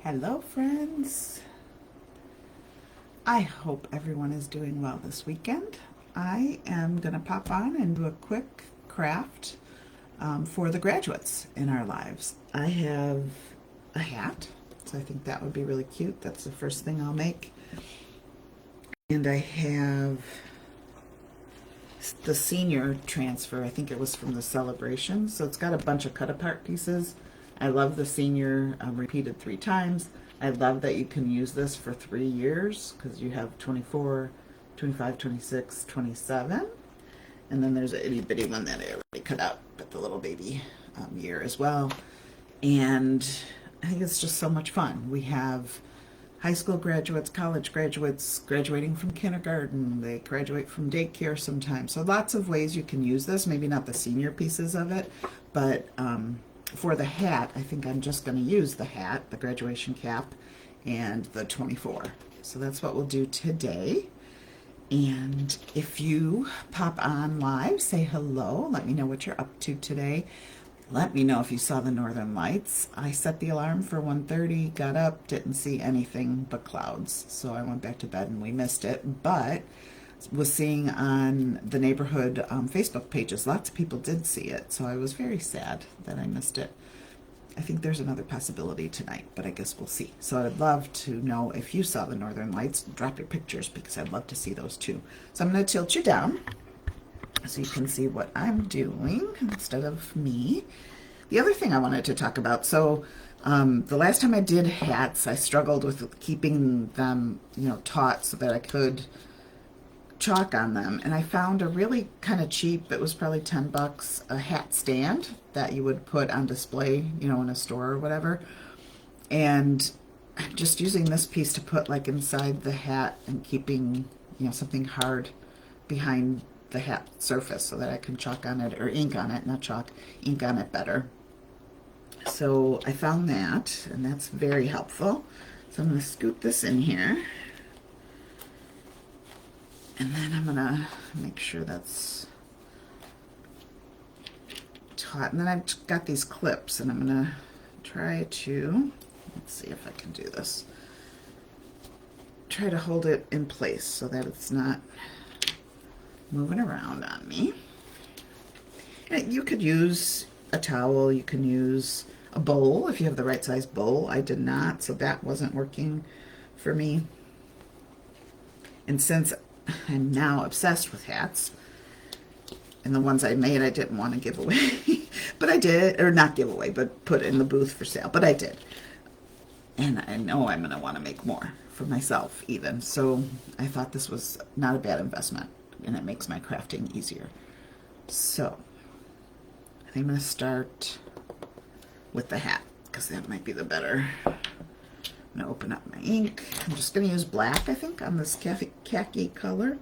Hello, friends. I hope everyone is doing well this weekend. I am going to pop on and do a quick craft for the graduates in our lives. I have a hat, so I think that would be really cute. That's the first thing I'll make. And I have the senior transfer. I think it was from the celebration. So it's got a bunch of cut apart pieces. I love the senior repeated 3 times. I love that you can use this for 3 years because you have 24, 25, 26, 27. And then there's an itty bitty one that I already cut out at the little baby year as well. And I think it's just so much fun. We have high school graduates, college graduates, graduating from kindergarten. They graduate from daycare sometimes. So lots of ways you can use this. Maybe not the senior pieces of it, but for the hat, I think I'm just going to use the hat, the graduation cap, and the 24. So that's what we'll do today. And if you pop on live, say hello. Let me know what you're up to today. Let me know if you saw the northern lights. I set the alarm for 1:30, got up, didn't see anything but clouds. So I went back to bed and we missed it. But was seeing on the neighborhood Facebook pages, lots of people did see it. So I was very sad that I missed it. I think there's another possibility tonight, but I guess we'll see. So I'd love to know if you saw the northern lights. Drop your pictures because I'd love to see those too. So I'm going to tilt you down so you can see what I'm doing instead of me. The other thing I wanted to talk about, so the last time I did hats, I struggled with keeping them, taut so that I could chalk on them. And I found a really kind of cheap, it was probably $10, a hat stand that you would put on display, in a store or whatever. And I'm just using this piece to put like inside the hat and keeping, something hard behind the hat surface so that I can chalk on it, or ink on it, not chalk, ink on it better. So I found that, and that's very helpful. So I'm going to scoop this in here. And then I'm going to make sure that's taut. And then I've got these clips, and I'm going to try to, let's see if I can do this. Try to hold it in place so that it's not moving around on me. And you could use a towel, you can use a bowl if you have the right size bowl. I did not, so that wasn't working for me. And since I'm now obsessed with hats, and the ones I made I didn't want to give away, but I did, or not give away, but put in the booth for sale, but I did. And I know I'm going to want to make more for myself even, so I thought this was not a bad investment, and it makes my crafting easier. So I think I'm going to start with the hat, because that might be the better. I'm going to open up my ink. I'm just going to use black, I think, on this khaki color.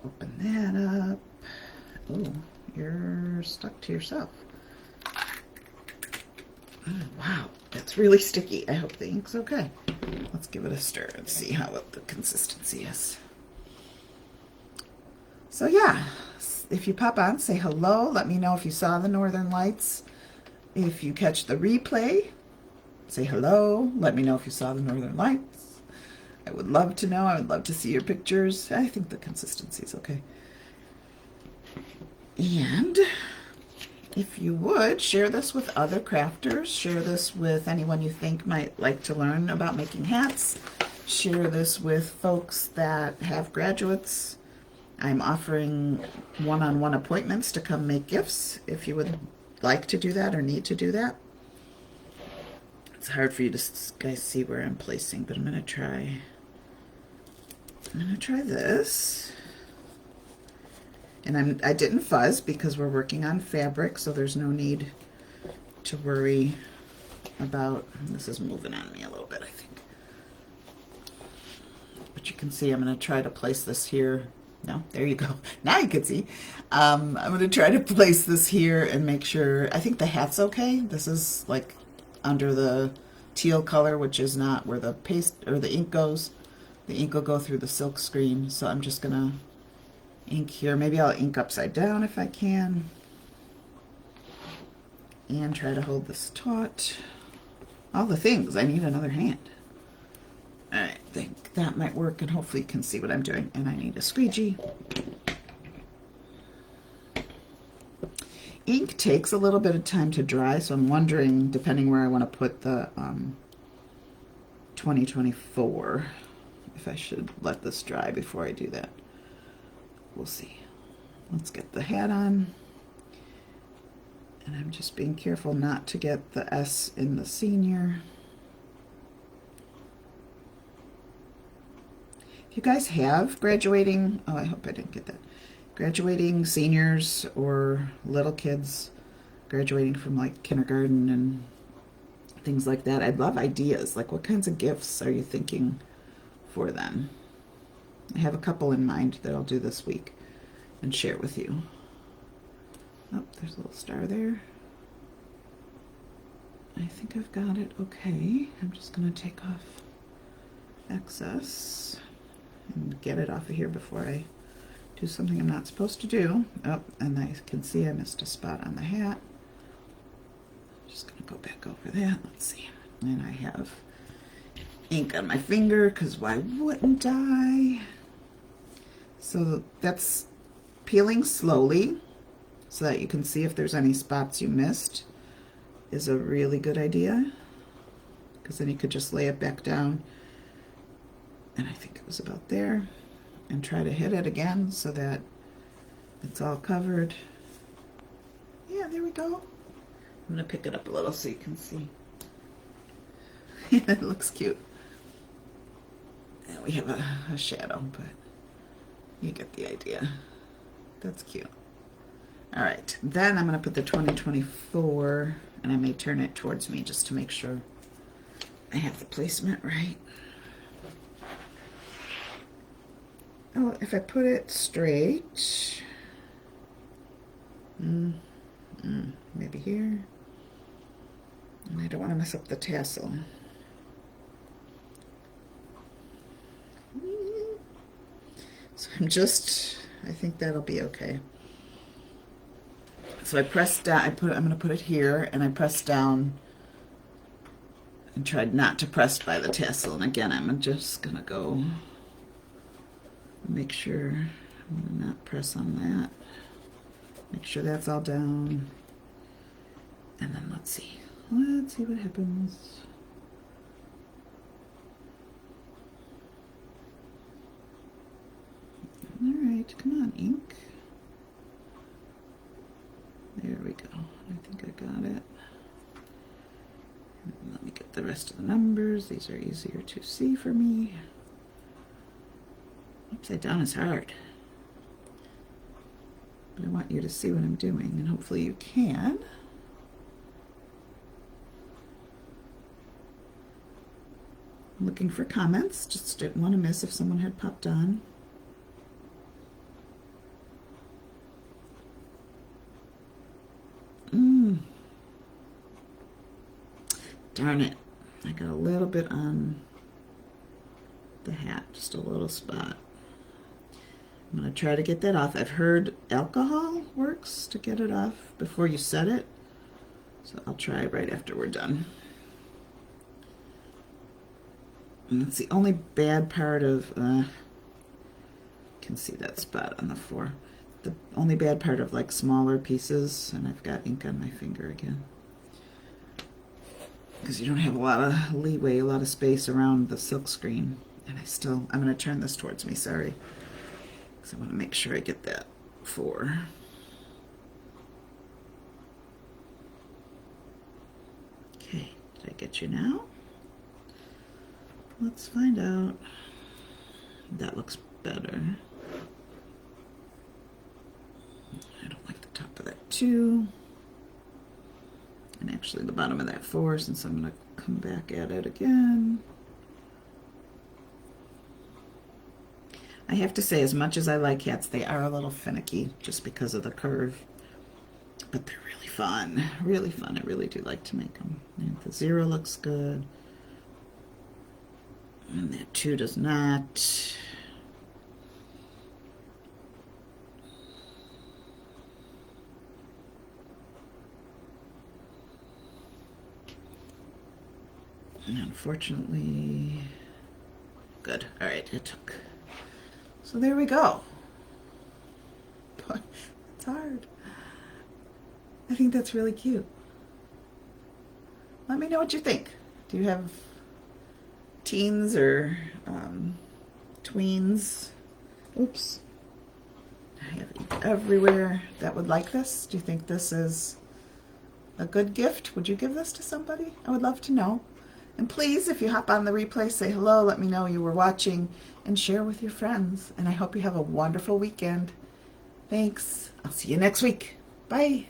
Open that up. Oh, you're stuck to yourself. Oh, wow, that's really sticky. I hope the ink's okay. Let's give it a stir and see what the consistency is. So yeah, if you pop on, say hello. Let me know if you saw the northern lights. If you catch the replay, say hello. Let me know if you saw the northern lights. I would love to know. I would love to see your pictures. I think the consistency is okay. And if you would, share this with other crafters. Share this with anyone you think might like to learn about making hats. Share this with folks that have graduates. I'm offering one-on-one appointments to come make gifts if you would like to do that or need to do that. It's hard for you to guys see where I'm placing, but I'm going to try this. And I didn't fuzz because we're working on fabric, so there's no need to worry about, this is moving on me a little bit, I think. But you can see I'm going to try to place this here. No, there you go. Now you can see. I'm going to try to place this here and make sure, I think the hat's okay. This is like under the teal color, which is not where the paste or the ink goes. The ink will go through the silk screen, so I'm just going to ink here. Maybe I'll ink upside down if I can. and try to hold this taut. All the things. I need another hand. I think that might work, and hopefully you can see what I'm doing. And I need a squeegee. Ink takes a little bit of time to dry, so I'm wondering, depending where I want to put the 2024, if I should let this dry before I do that. We'll see. Let's get the hat on. And I'm just being careful not to get the S in the senior. If you guys have graduating, oh, I hope I didn't get that. Graduating seniors or little kids graduating from like kindergarten and things like that, I'd love ideas. Like, what kinds of gifts are you thinking for them? I have a couple in mind that I'll do this week and share with you. Oh, there's a little star there. I think I've got it okay. I'm just going to take off excess and get it off of here before I do something I'm not supposed to do. Oh, and I can see I missed a spot on the hat. Just going to go back over that. Let's see. And I have ink on my finger, because why wouldn't I? So that's peeling slowly so that you can see if there's any spots you missed is a really good idea, because then you could just lay it back down, and I think it was about there, and try to hit it again so that it's all covered. Yeah, there we go. I'm going to pick it up a little so you can see. It looks cute. And we have a shadow, but you get the idea. That's cute. All right, then I'm going to put the 2024, and I may turn it towards me just to make sure I have the placement right. Oh, if I put it straight, maybe here, and I don't want to mess up the tassel. So I think that'll be okay. So I pressed down, I'm going to put it here, and I pressed down and tried not to press by the tassel. And again, I'm just going to go make sure I'm going to not press on that. Make sure that's all down. And then let's see what happens. All right, come on, ink. There we go. I think I got it. And let me get the rest of the numbers. These are easier to see for me. Upside down is hard. But I want you to see what I'm doing, and hopefully you can. I'm looking for comments. Just didn't want to miss if someone had popped on. Darn it. I got a little bit on the hat, just a little spot. I'm going to try to get that off. I've heard alcohol works to get it off before you set it. So I'll try right after we're done. And that's the only bad part of, you can see that spot on the floor. The only bad part of like smaller pieces, and I've got ink on my finger again. Because you don't have a lot of leeway, a lot of space around the silk screen. And I'm going to turn this towards me, sorry. Because I want to make sure I get that 4. Okay, did I get you now? Let's find out. That looks better. I don't like the top of that 2. And actually the bottom of that 4, since I'm going to come back at it again. I have to say, as much as I like hats, they are a little finicky just because of the curve. But they're really fun. Really fun. I really do like to make them. And the 0 looks good. And that 2 does not. And unfortunately, good. All right, it took. So there we go. It's hard. I think that's really cute. Let me know what you think. Do you have teens or tweens? Oops. I have ink everywhere that would like this. Do you think this is a good gift? Would you give this to somebody? I would love to know. And please, if you hop on the replay, say hello, let me know you were watching, and share with your friends. And I hope you have a wonderful weekend. Thanks. I'll see you next week. Bye.